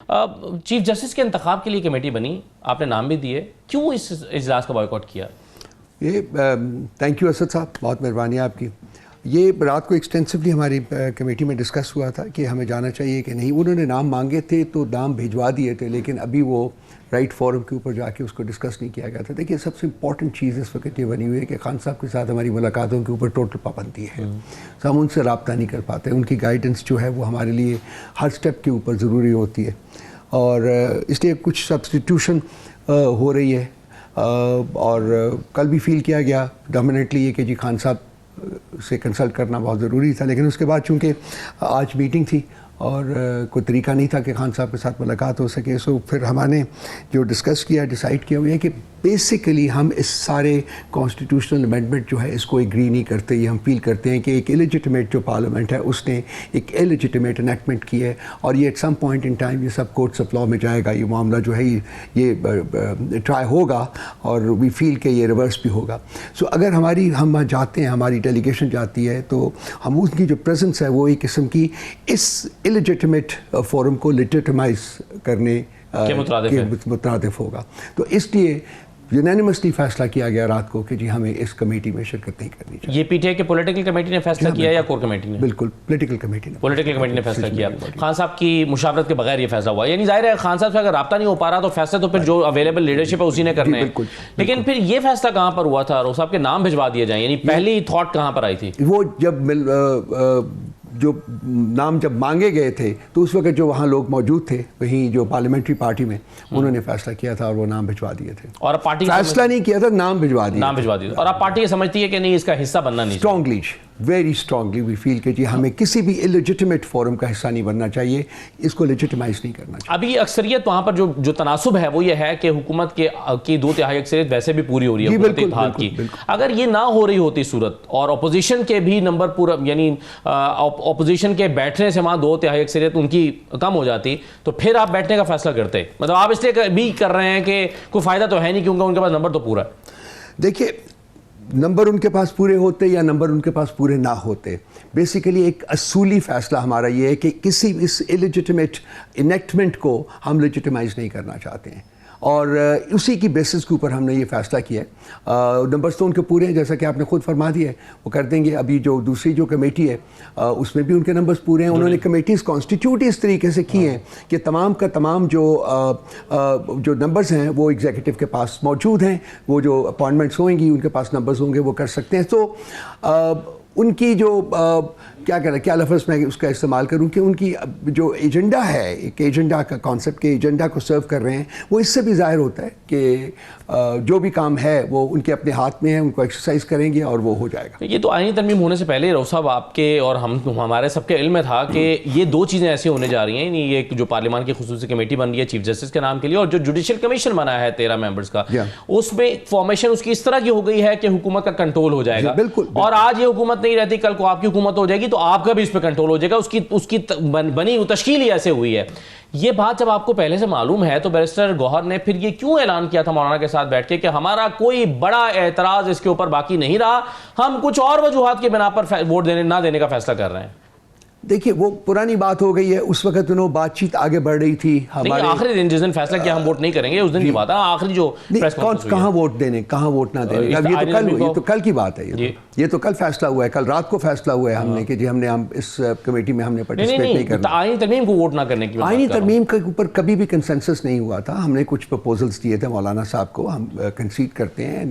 Chief justice کے انتخاب کے لیے کمیٹی بنی، آپ نے نام بھی دیے، کیوں اس اجلاس کا بائیکاٹ کیا؟ یہ تھینک یو اسد صاحب، بہت مہربانی آپ کی. یہ رات کو ایکسٹینسولی ہماری کمیٹی میں ڈسکس ہوا تھا کہ ہمیں جانا چاہیے کہ نہیں. انہوں نے نام مانگے تھے تو نام بھیجوا دیے تھے، لیکن ابھی وہ رائٹ فورم کے اوپر جا کے اس کو ڈسکس نہیں کیا گیا تھا. دیکھیے سب سے امپورٹنٹ چیز اس وقت یہ بنی ہوئی ہے کہ خان صاحب کے ساتھ ہماری ملاقاتوں کے اوپر ٹوٹل پابندی ہے. ہم ان سے رابطہ نہیں کر پاتے. ان کی گائیڈنس جو ہے وہ ہمارے لیے ہر سٹیپ کے اوپر ضروری ہوتی ہے، اور اس لیے کچھ سبسٹیٹیوشن ہو رہی ہے. اور کل بھی فیل کیا گیا ڈومیننٹلی یہ کہ جی خان صاحب سے کنسلٹ کرنا بہت ضروری تھا، لیکن اس کے بعد چونکہ آج میٹنگ تھی اور کوئی طریقہ نہیں تھا کہ خان صاحب کے ساتھ ملاقات ہو سکے، سو پھر ہم نے جو ڈسکس کیا، ڈیسائیڈ کیا وہ یہ کہ بیسیکلی ہم اس سارے کانسٹیٹیوشنل امینڈمنٹ جو ہے اس کو ایگری نہیں کرتے. یہ ہم فیل کرتے ہیں کہ ایک ایلیجیٹیمیٹ جو پارلیمنٹ ہے اس نے ایک ایلیجیٹیمیٹ انیکٹمنٹ کی ہے، اور یہ at some point in time یہ سب کورٹس آف لاء میں جائے گا. یہ معاملہ جو ہے یہ ٹرائی ہوگا، اور وی فیل کہ یہ ریورس بھی ہوگا. سو اگر ہم جاتے ہیں، ہماری ڈیلیگیشن جاتی ہے، تو ہم اس کی جو پریزنس ہے وہ ایک قسم کی اس ایلیجیٹیمیٹ فورم کو لیجیٹیمائز کرنے کے مترادف ہوگا. تو اس لیے یونینیمسلی فیصلہ کیا گیا رات کو کہ جی ہمیں اس کمیٹی میں شرکت نہیں کرنی چاہیے. یہ پی ٹی آئی کے پولیٹیکل کمیٹی نے فیصلہ کیا یا کور کمیٹی نے؟ بالکل پولیٹیکل کمیٹی نے فیصلہ کیا. خان صاحب کی مشاورت کے بغیر یہ فیصلہ ہوا، یعنی ظاہر ہے خان صاحب سے اگر رابطہ نہیں ہو پا رہا تو فیصلے تو پھر جو اویلیبل لیڈرشپ ہے اسی نے کرنے ہیں. لیکن پھر یہ فیصلہ کہاں پر ہوا تھا روز صاحب کے نام بھجوا دیے جائیں، یعنی پہلی تھاٹ کہاں پر آئی تھی؟ وہ جو نام جب مانگے گئے تھے تو اس وقت جو وہاں لوگ موجود تھے وہیں جو پارلیمنٹری پارٹی میں، انہوں نے فیصلہ کیا تھا اور وہ نام بھجوا دیے تھے. اور پارٹی فیصلہ نہیں کیا تھا، نام بھجوا دیا. اور آپ پارٹی یہ سمجھتی ہے کہ نہیں اس کا حصہ بننا نہیں؟ اسٹرانگلی، ویری اسٹرانگلی وی فیل کہ جی ہمیں کسی بھی الیجیٹیمیٹ فورم کا حصہ نہیں بننا چاہیے، اس کو لیجیٹیمائز نہیں کرنا چاہیے. ابھی اکثریت وہاں پر جو تناسب ہے وہ یہ ہے کہ حکومت کی 2/3 اکثریت ویسے بھی پوری ہو رہی ہے حکومت اتحاد کی. اگر یہ نہ ہو رہی ہوتی صورت اور اپوزیشن کے بھی نمبر پورا، یعنی اپوزیشن کے بیٹھنے سے وہاں 2/3 اکثریت ان کی کم ہو جاتی، تو پھر آپ بیٹھنے کا فیصلہ کرتے؟ مطلب آپ اس لیے بھی کر رہے ہیں کہ کوئی فائدہ تو ہے نہیں کیونکہ ان کے پاس نمبر تو پورا ہے. دیکھیے نمبر ان کے پاس پورے ہوتے یا نمبر ان کے پاس پورے نہ ہوتے، بیسیکلی ایک اصولی فیصلہ ہمارا یہ ہے کہ کسی اس ایلیجیٹیمیٹ انیکٹمنٹ کو ہم لیجیٹیمائز نہیں کرنا چاہتے ہیں، اور اسی کی بیسس کے اوپر ہم نے یہ فیصلہ کیا ہے. نمبرز تو ان کے پورے ہیں، جیسا کہ آپ نے خود فرما دیا ہے، وہ کر دیں گے. ابھی جو دوسری جو کمیٹی ہے اس میں بھی ان کے نمبرز پورے ہیں. انہوں نے کمیٹیز کانسٹیٹیوٹ اس طریقے سے کی ہیں کہ تمام کا تمام جو نمبرز ہیں وہ ایگزیکٹو کے پاس موجود ہیں. وہ جو اپوائنٹمنٹس ہوئیں گی ان کے پاس نمبرز ہوں گے، وہ کر سکتے ہیں. تو ان کی جو کیا لفظ میں اس کا استعمال کروں کہ ان کی جو ایجنڈا ہے، ایک ایجنڈا کا کانسیپٹ کے ایجنڈا کو سرو کر رہے ہیں، وہ اس سے بھی ظاہر ہوتا ہے کہ جو بھی کام ہے وہ ان کے اپنے ہاتھ میں ہے، ان کو ایکسرسائز کریں گے اور وہ ہو جائے گا. یہ تو آئینی ترمیم ہونے سے پہلے روز صاحب آپ کے اور ہمارے سب کے علم میں تھا کہ یہ دو چیزیں ایسی ہونے جا رہی ہیں. یہ جو پارلیمان کی خصوصی کمیٹی بن رہی ہے چیف جسٹس کے نام کے لیے، اور جو جوڈیشل کمیشن بنا ہے 13 ممبرز کا، اس میں فارمیشن اس کی اس طرح کی ہو گئی ہے کہ حکومت کا کنٹرول ہو جائے گا. اور آج یہ حکومت نہیں رہتی، کل کو آپ کی حکومت ہو جائے گی تو آپ کا بھی اس پہ کنٹرول ہو جائے گا. اس کی بنی تشکیل ہی ایسے ہوئی ہے. یہ بات جب آپ کو پہلے سے معلوم ہے تو بیرسٹر گوہر نے پھر یہ کیوں اعلان کیا تھا مولانا کے ساتھ بیٹھ کے کہ ہمارا کوئی بڑا اعتراض اس کے اوپر باقی نہیں رہا، ہم کچھ اور وجوہات کی بنا پر ووٹ نہ دینے کا فیصلہ کر رہے ہیں؟ دیکھیے وہ پرانی بات ہو گئی ہے. اس وقت انہوں بات چیت آگے بڑھ رہی تھی. ہمارے آخری دن جس دن فیصلہ کیا ہم ووٹ نہیں کریں گے، اس دن کی بات ہے. آخری جو کہاں ووٹ دینے، کہاں ووٹ نہ دینے، اب یہ تو کل کی بات ہے. یہ تو کل فیصلہ ہوا ہے، کل رات کو فیصلہ ہوا ہے ہم نے کہ جی ہم اس کمیٹی میں ہم نے پارٹیسپیٹ نہیں کرنا. آئینی ترمیم کو ووٹ نہ کرنے کی آئینی ترمیم کے اوپر کبھی بھی کنسنسس نہیں ہوا تھا. ہم نے کچھ پرپوزلز دیے تھے مولانا صاحب کو، ہم کنسیڈ کرتے ہیں.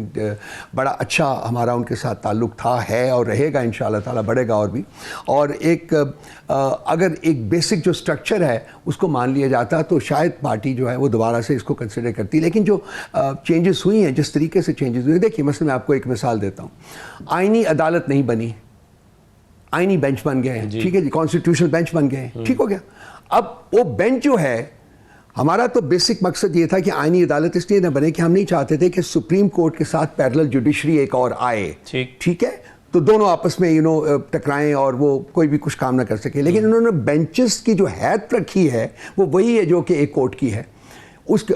بڑا اچھا ہمارا ان کے ساتھ تعلق تھا، ہے اور رہے گا انشاءاللہ تعالیٰ، بڑھے گا اور بھی. اور اگر ایک بیسک جو سٹرکچر ہے اس کو مان لیا جاتا تو شاید پارٹی جو ہے وہ دوبارہ سے اس کو کنسیڈر کرتی. لیکن جو چینجز ہوئی ہیں، جس طریقے سے چینجز ہوئی ہیں، دیکھیے مثلا میں آپ کو ایک مثال دیتا ہوں. آئینی عدالت نہیں بنی، آئینی بینچ بن گئے ہیں، ٹھیک ہے جی، کانسٹیٹیوشنل بینچ بن گئے ہیں، ٹھیک ہو گیا. اب وہ بینچ جو ہے، ہمارا تو بیسک مقصد یہ تھا کہ آئینی عدالت اس لیے نہ بنے کہ ہم نہیں چاہتے تھے کہ سپریم کورٹ کے ساتھ پیرلل جوڈیشری ایک اور آئے، ٹھیک ہے، تو دونوں آپس میں ٹکرائیں اور وہ کوئی بھی کچھ کام نہ کر سکے. لیکن انہوں نے بینچز کی جو حیثیت رکھی ہے وہ وہی ہے جو کہ ایک کورٹ کی ہے.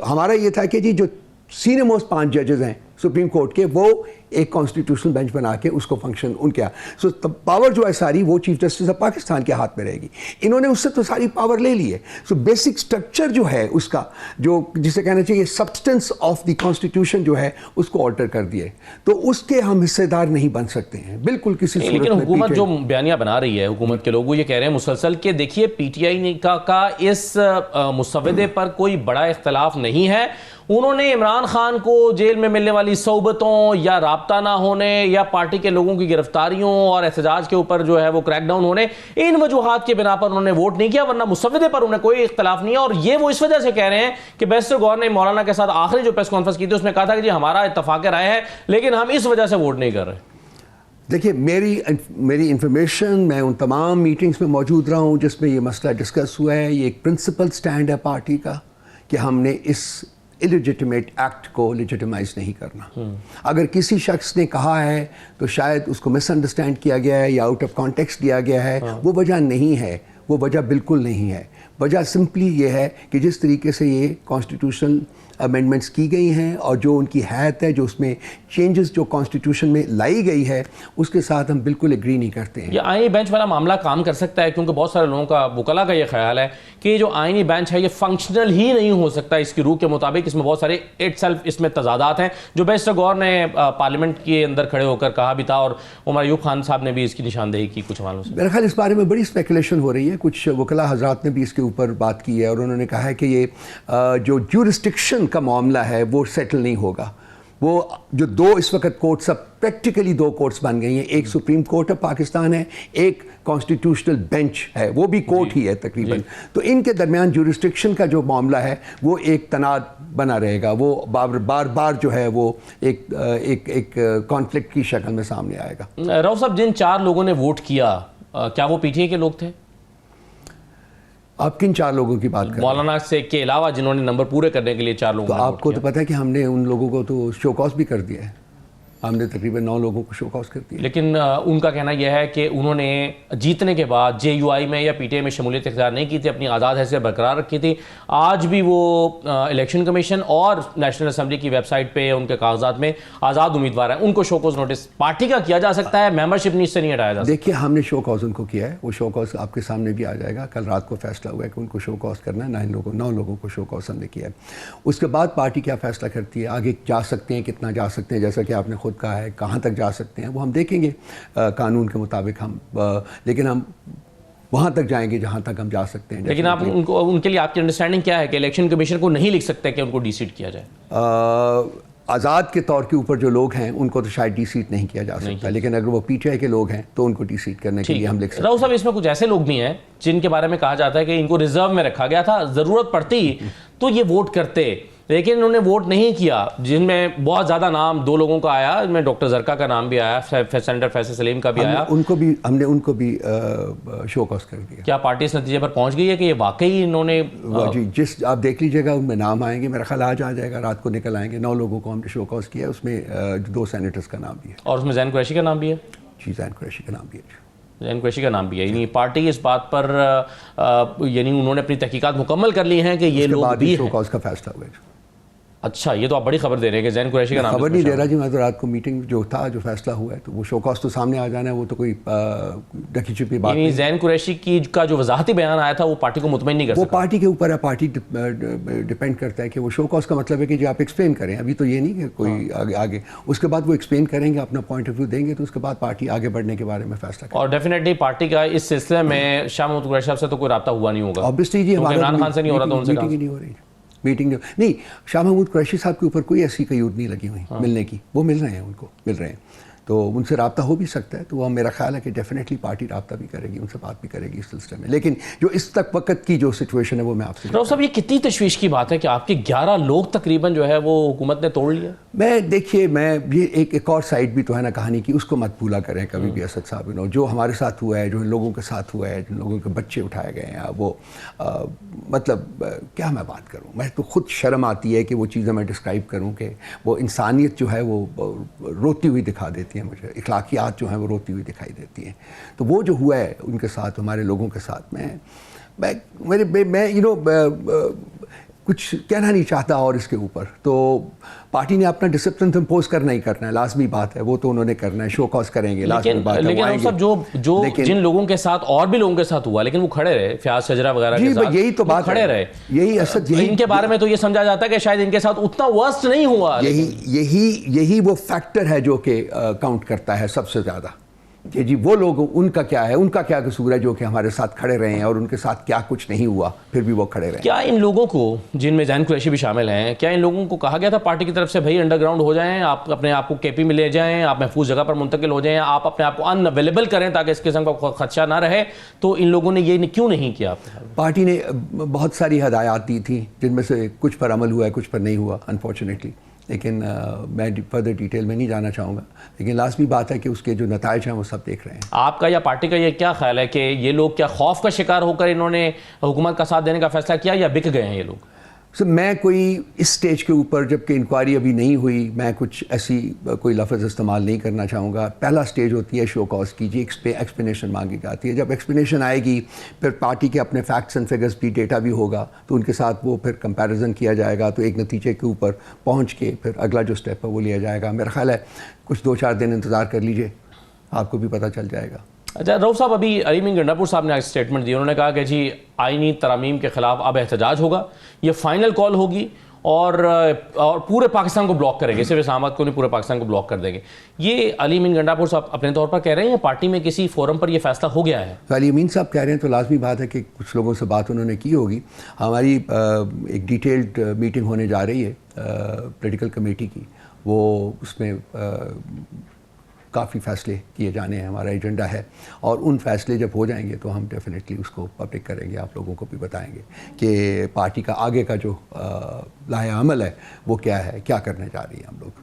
ہمارا یہ تھا کہ جی جو سینئر موسٹ 5 ججز ہیں سپریم کورٹ کے، وہ ایک کانسٹیٹیوشنل بینچ بنا کے اس کو فنکشن ان کے سو پاور جو ہے ساری وہ چیف جسٹس آف پاکستان کے ہاتھ میں رہے گی. انہوں نے اس سے تو ساری پاور لے لی ہے. سو بیسک اسٹرکچر جو ہے اس کا جو جسے کہنا چاہیے سبسٹنس آف دی کانسٹیٹیوشن جو ہے اس کو آلٹر کر دیا ہے, تو اس کے ہم حصے دار نہیں بن سکتے ہیں بالکل کسی صورت میں. لیکن حکومت جو بیانیہ بنا رہی ہے, حکومت کے لوگ وہ یہ کہہ رہے ہیں مسلسل کہ دیکھیے پی ٹی آئی کا اس مسودے پر کوئی بڑا اختلاف نہیں ہے. انہوں نے عمران خان کو جیل میں ملنے والی صحبتوں یا رابطہ نہ ہونے یا پارٹی کے لوگوں کی گرفتاریوں اور احتجاج کے اوپر جو ہے وہ کریک ڈاؤن ہونے, ان وجوہات کے بنا پر انہوں نے ووٹ نہیں کیا, ورنہ مسودے پر انہیں کوئی اختلاف نہیں ہے. اور یہ وہ اس وجہ سے کہہ رہے ہیں کہ بیرسٹر گوہر نے مولانا کے ساتھ آخری جو پریس کانفرنس کی تھی اس میں کہا تھا کہ جی ہمارا اتفاق رائے ہے لیکن ہم اس وجہ سے ووٹ نہیں کر رہے. دیکھیے میری انفارمیشن, میں ان تمام میٹنگز میں موجود رہا ہوں جس میں یہ مسئلہ ڈسکس ہوا ہے. یہ ایک پرنسپل سٹینڈ ہے پارٹی کا کہ ہم نے اس الیجیٹمیٹ ایکٹ کو لیجیٹمائز نہیں کرنا. اگر کسی شخص نے کہا ہے تو شاید اس کو مس انڈرسٹینڈ کیا گیا ہے یا آؤٹ آف کانٹیکسٹ لیا گیا ہے. وہ وجہ نہیں ہے, وہ وجہ بالکل نہیں ہے. وجہ سمپلی یہ ہے کہ جس طریقے سے یہ کانسٹیٹیوشنل امینڈمنٹس کی گئی ہیں اور جو ان کی حیثیت ہے, جو اس میں چینجز جو کانسٹیٹیوشن میں لائی گئی ہے, اس کے ساتھ ہم بالکل ایگری نہیں کرتے ہیں. یہ آئینی بینچ والا معاملہ کام کر سکتا ہے کیونکہ بہت سارے لوگوں کا, وکلا کا یہ خیال ہے کہ جو آئینی بینچ ہے یہ فنکشنل ہی نہیں ہو سکتا اس کی روح کے مطابق. اس میں بہت سارے اس میں تضادات ہیں جو بیرسٹر گوہر نے پارلیمنٹ کے اندر کھڑے ہو کر کہا بھی تھا, اور عمر ایوب خان صاحب نے بھی اس کی نشاندہی کی کچھ معلوم سے. میرے خیال اس بارے میں بڑی اسپیکولیشن ہو رہی ہے. کچھ وکلا حضرات نے بھی اس کے اوپر بات کی ہے اور انہوں نے کہا ہے کہ یہ جو جورسڈکشن کا معاملہ ہے وہ سیٹل نہیں ہوگا. وہ جو دو اس وقت کورٹس, اب پریکٹیکلی دو کورٹس بن گئی ہیں, ایک سپریم کورٹ آف پاکستان ہے, ایک کانسٹیٹیوشنل بینچ ہے, وہ بھی کورٹ ہی ہے تقریباً. تو ان کے درمیان جورسڈکشن کا جو معاملہ ہے وہ ایک تنازع بنا رہے گا. وہ بار بار جو ہے وہ ایک کانفلکٹ کی شکل میں سامنے آئے گا. راؤ صاحب, جن 4 لوگوں نے ووٹ کیا کیا وہ پی ٹی آئی کے لوگ تھے؟ آپ کن 4 لوگوں کی بات کر رہے ہیں؟ مولانا سے کے علاوہ جنہوں نے نمبر پورے کرنے کے لیے 4 لوگوں. تو آپ کو تو پتہ ہے کہ ہم نے ان لوگوں کو تو شو کاز بھی کر دیا ہے. ہم نے تقریباً 9 لوگوں کو شو کاز کر دیا. لیکن ان کا کہنا یہ ہے کہ انہوں نے جیتنے کے بعد جے یو آئی میں یا پی ٹی آئی میں شمولیت اختیار نہیں کی تھی, اپنی آزاد حیثیت برقرار رکھی تھی. آج بھی وہ الیکشن کمیشن اور نیشنل اسمبلی کی ویب سائٹ پہ ان کے کاغذات میں آزاد امیدوار ہیں. ان کو شو کاز نوٹس پارٹی کا کیا جا سکتا ہے, ممبرشپ نہیں, اس سے نہیں ہٹایا جا سکتا. دیکھیے ہم نے شو کاز ان کو کیا ہے, وہ شو کاز آپ کے سامنے بھی آ جائے گا. کل رات کو فیصلہ ہوا ہے کہ ان کو شو کاز کرنا ہے. 9 لوگوں کو شو کاز ہم نے کیا ہے. اس کے بعد پارٹی کیا فیصلہ کرتی ہے, آگے جا سکتے ہیں, کتنا جا سکتے ہیں, جیسا کہ آپ نے خود کہا ہے کہاں تک جا سکتے ہیں وہ ہم دیکھیں گے قانون کے مطابق. لیکن ہم وہاں تک جائیں گے جہاں تک ہم جا سکتے ہیں. لیکن آپ ان کے لیے آپ کی انڈرسٹینڈنگ کیا ہے کہ الیکشن کمیشن کو نہیں لکھ سکتے کہ ان کو ڈی سیٹ کیا جائے؟ آزاد کے طور کے اوپر جو لوگ ہیں ان کو تو شاید ڈی سیٹ نہیں کیا جا سکتا, لیکن اگر وہ پی ٹی آئی کے لوگ ہیں تو ان کو ڈی سیٹ کرنے کے لیے ہم لکھ سکتے ہیں. راؤ صاحب, اس میں کچھ ایسے لوگ بھی ہیں جن کے بارے میں کہا جاتا ہے کہ ان کو ریزرو میں رکھا گیا تھا, ضرورت پڑتی تو یہ ووٹ کرتے, لیکن انہوں نے ووٹ نہیں کیا, جن میں بہت زیادہ نام 2 لوگوں کا آیا, ان میں ڈاکٹر زرکا کا نام بھی آیا, سینیٹر فیصل سلیم کا بھی آیا. ہم نے ان کو بھی شو کاز کر دیا. کیا پارٹی اس نتیجے پر پہنچ گئی ہے کہ یہ واقعی انہوں نے جی جس آپ دیکھ لیجیے گا ان میں نام آئیں گے, میرا خیال آج آ جائے گا, رات کو نکل آئیں گے. 9 لوگوں کو ہم نے شو کاز کیا ہے, اس میں 2 سینیٹرز کا نام بھی ہے. اور اس میں زین قریشی کا نام بھی ہے. جی زین قریشی کا نام بھی ہے. زین قریشی کا نام بھی ہے. یعنی پارٹی اس بات پر یعنی انہوں نے اپنی تحقیقات مکمل کر لی ہیں کہ یہ لوگ بھی شو کاز کا فیصلہ ہوا ہے. اچھا, یہ تو آپ بڑی خبر دے رہے ہیں کہ زین قریشی کا نام. خبر نہیں دے رہا جی, میں تو رات کو میٹنگ جو تھا, جو فیصلہ ہوا ہے تو وہ شو کاز تو سامنے آ جانا ہے, وہ تو کوئی ڈکی چھپی بات نہیں. زین قریشی کی کا جو وضاحتی بیان آیا تھا وہ پارٹی کو مطمئن نہیں کر سکتا. وہ پارٹی کے اوپر ہے, پارٹی ڈیپینڈ کرتا ہے کہ وہ شو کاز کا مطلب ہے کہ جو آپ ایکسپلین کریں. ابھی تو یہ نہیں کہ کوئی آگے, اس کے بعد وہ ایکسپلین کریں گے, اپنا پوائنٹ آف ویو دیں گے, تو اس کے بعد پارٹی آگے بڑھنے کے بارے میں فیصلہ کرے. اور ڈیفینیٹلی پارٹی کا اس سلسلے میں شاہ محمود قریشی صاحب سے تو کوئی رابطہ ہوا نہیں ہوگا. آبویسلی جی, عمران خان سے نہیں ہو رہا, تو ان سے نہیں ہو رہی میٹنگ نہیں. شاہ محمود قریشی صاحب کے اوپر کوئی ایسی قیود نہیں لگی ہوئی ملنے کی. وہ مل رہے ہیں, ان کو مل رہے ہیں, تو ان سے رابطہ ہو بھی سکتا ہے. تو وہ میرا خیال ہے کہ ڈیفینیٹلی پارٹی رابطہ بھی کرے گی, ان سے بات بھی کرے گی اس سلسلے میں. لیکن جو اس تک وقت کی جو سچویشن ہے وہ میں آپ سے. راؤ صاحب, یہ کتنی تشویش کی بات ہے کہ آپ کے 11 لوگ تقریباً جو ہے وہ حکومت نے توڑ لیا. میں دیکھیے, میں یہ ایک اور سائڈ بھی تو ہے نا کہانی کی, اس کو مت بھولا کریں کبھی بھی اسد صاحب. جو ہمارے ساتھ ہوا ہے, جو ان لوگوں کے ساتھ ہوا ہے, جن لوگوں کے بچے اٹھائے گئے ہیں, وہ مطلب کیا میں بات کروں, میں تو خود شرم آتی ہے کہ وہ چیزیں میں ڈسکرائب کروں کہ وہ انسانیت جو ہے وہ روتی ہوئی دکھا دیتی ہے مجھے, اخلاقیات جو ہیں وہ روتی ہوئی دکھائی دیتی ہیں. تو وہ جو ہوا ہے ان کے ساتھ, ہمارے لوگوں کے ساتھ, میں کچھ کہنا نہیں چاہتا اور اس کے اوپر تو پارٹی نے اپنا ڈسپلن امپوز کرنا ہی کرنا ہے، لازمی بات ہے، وہ تو انہوں نے کرنا ہے، شو کاز کریں گے، لازمی بات ہے۔ لیکن صاحب جو جن لوگوں کے ساتھ اور بھی لوگوں کے ساتھ ہوا لیکن وہ کھڑے رہے، فیاض شجرا وغیرہ کے ساتھ، یہی تو بات کھڑے رہے، یہی اصل ان کے بارے میں تو یہ سمجھا جاتا ہے کہ شاید ان کے ساتھ اتنا ورسٹ نہیں ہوا، یہی وہ فیکٹر ہے جو کہ کاؤنٹ کرتا ہے سب سے زیادہ، کہ جی وہ لوگ ان کا کیا ہے، ان کا کیا قصور ہے جو کہ ہمارے ساتھ کھڑے رہے ہیں اور ان کے ساتھ کیا کچھ نہیں ہوا پھر بھی وہ کھڑے رہے۔ کیا ان لوگوں کو، جن میں ذہین قریشی بھی شامل ہیں، کیا ان لوگوں کو کہا گیا تھا پارٹی کی طرف سے بھائی انڈر گراؤنڈ ہو جائیں، آپ اپنے آپ کو کے پی میں لے جائیں، آپ محفوظ جگہ پر منتقل ہو جائیں، آپ اپنے آپ کو ان اویلیبل کریں تاکہ اس قسم کا خدشہ نہ رہے، تو ان لوگوں نے یہ کیوں نہیں کیا؟ پارٹی نے بہت ساری ہدایات دی تھیں جن میں سے کچھ پر عمل ہوا ہے، کچھ پر نہیں ہوا انفارچونیٹلی، لیکن میں فردر ڈیٹیل میں نہیں جانا چاہوں گا، لیکن لازمی بات ہے کہ اس کے جو نتائج ہیں وہ سب دیکھ رہے ہیں۔ آپ کا یا پارٹی کا یہ کیا خیال ہے کہ یہ لوگ کیا خوف کا شکار ہو کر انہوں نے حکومت کا ساتھ دینے کا فیصلہ کیا یا بک گئے ہیں یہ لوگ؟ میں کوئی اس سٹیج کے اوپر، جب کہ انکوائری ابھی نہیں ہوئی، میں کچھ ایسی کوئی لفظ استعمال نہیں کرنا چاہوں گا۔ پہلا سٹیج ہوتی ہے شو کاز کی، جی ایکسپلینیشن مانگی جاتی ہے، جب ایکسپلینیشن آئے گی پھر پارٹی کے اپنے فیکٹس اینڈ فگرز بھی، ڈیٹا بھی ہوگا تو ان کے ساتھ وہ پھر کمپیریزن کیا جائے گا، تو ایک نتیجے کے اوپر پہنچ کے پھر اگلا جو سٹیپ ہے وہ لیا جائے گا۔ میرا خیال ہے کچھ 2-4 دن انتظار کر لیجئے، آپ کو بھی پتہ چل جائے گا۔ اچھا رؤف صاحب، ابھی علی امین گنڈا پور صاحب نے ایک اسٹیٹمنٹ دی، انہوں نے کہا کہ جی آئینی ترامیم کے خلاف اب احتجاج ہوگا، یہ فائنل کال ہوگی اور پورے پاکستان کو بلاک کریں گے، صرف اسلام آباد کو نہیں، پورے پاکستان کو بلاک کر دیں گے۔ یہ علی امین گنڈا پور صاحب اپنے طور پر کہہ رہے ہیں، پارٹی میں کسی فورم پر یہ فیصلہ ہو گیا ہے؟ علی امین صاحب کہہ رہے ہیں تو لازمی بات ہے کہ کچھ لوگوں سے بات انہوں نے کی ہوگی۔ ہماری ایک ڈیٹیلڈ میٹنگ ہونے جا رہی ہے پولیٹیکل کمیٹی کی، وہ اس میں کافی فیصلے کیے جانے ہیں، ہمارا ایجنڈا ہے، اور ان فیصلے جب ہو جائیں گے تو ہم ڈیفینیٹلی اس کو پبلک کریں گے، آپ لوگوں کو بھی بتائیں گے کہ پارٹی کا آگے کا جو لائحہ عمل ہے وہ کیا ہے، کیا کرنے جا رہی ہیں ہم لوگ۔